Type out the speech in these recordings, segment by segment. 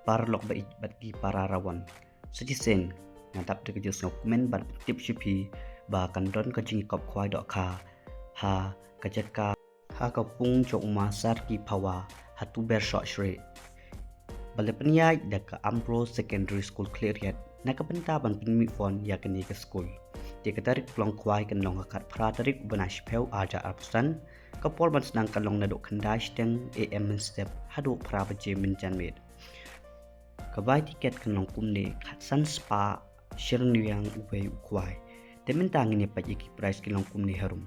parlok ba bat gi pararawan citizen ngadap de kejus dokumen bat tip shipi ba kan don ka jing kop khwai dok kha ha kajaka ha ka pung chok masar ki phawa hatu ber shot shre balepnya da ka Ambrose Secondary School clearyat na ka benta ban pinmi phone ya ka ni ka school ti ka tarik plong khwai kan long kat phra tarik banash pheu aja arpsan ka pol ban snang kan long na dok khandai steng am step hadu phra ba je min janmet ka bai tiket kan long kumne khatsan spa shirnyang uwe khwai temen tang ni pa ki price ki long kumne harum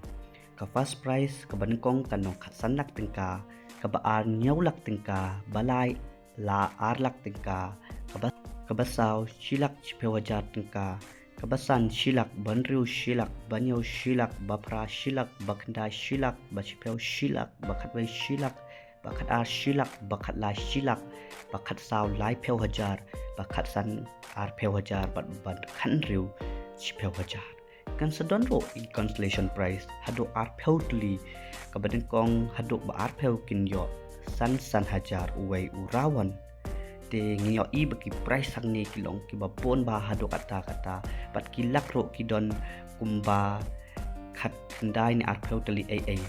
ka first price ka ban kong kan long khatsan lak tengka ka ba ar nyau lak tengka balai la ar lak tengka ka basau shilak chpewajat tengka kabasan shilak banriu shilak banyo shilak bapra shilak bakanda shilak bachpeu shilak bakhatwai shilak bakhat ar shilak bakhat la shilak bakhat saw lai pheu hajar bakhat san ar pheu hajar ban khan riu chpeu hajar kan sadon ro in constellation price hado ar pheu tuli kabaden kong hado ba ar pheu kin yo san hajar uwai urawan te ngio i bagi price sang ni kilong ki babon ba hado kata bat kilak ro ki don kumba khat kendai ni ar pheu tali ai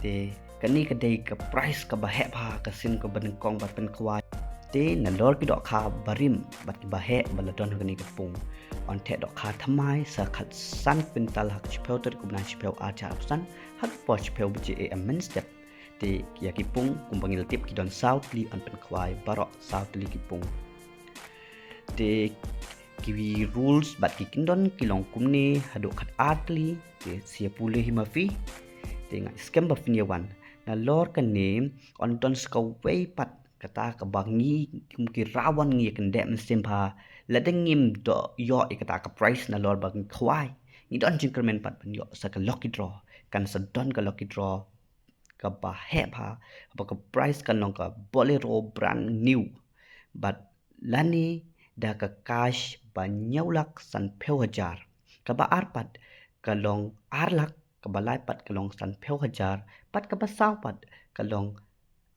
te kani kadai ka price ka ba he ba ka sin ko ban kong bat pen kwai te na lor ki dok kha barim bat ki ba he baladon kani ka pung on the dok kha thamai sa khat san pintal hak chpeu ter ko ban chpeu acha apsan hak po chpeu bje am step te kia kipung kumbangil tip ki don south li an pen khwai barok south li kipung te kiwi rules bat ki kindon kilong kumni hado khat atli te sia pule himafi te ngai scam ba finyawan na lor kan name on don ska way pat kata ka bangi kum ki rawan ngi kan dem simpha ladeng ngim do yo ikata ka price na lor bang khwai ni don jinkermen pat ban yo sa ka lucky draw kan sa don ka lucky draw ka ba he ba ka price kan long ka bolero brand new but lani da ka cash ba nyaulak san pheu hajar ka ba arpat ka long arlak ka ba lai pat ka long san pheu hajar pat ka ba saw pat ka long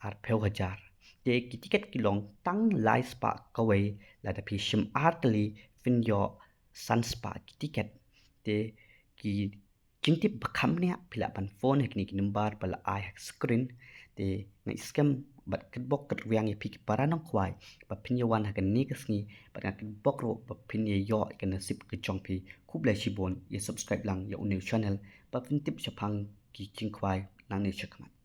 ar pheu hajar te ki ticket ki long tang lai spa ka wei la da phi shim artli fin yo san spa ki ticket te ki jingtip bakham ne phila pan phone hekni ki number pala ai hek screen te ngai scam bat kit bok kat wiang ye phik paranong khwai ba phin yawan hakan ni kasni bat kit bok ro ba phin ye yo kan sip ki chong phi khub lai chi bon ye subscribe lang ya new channel ba phin tip chapang ki king khwai lang ne chakmat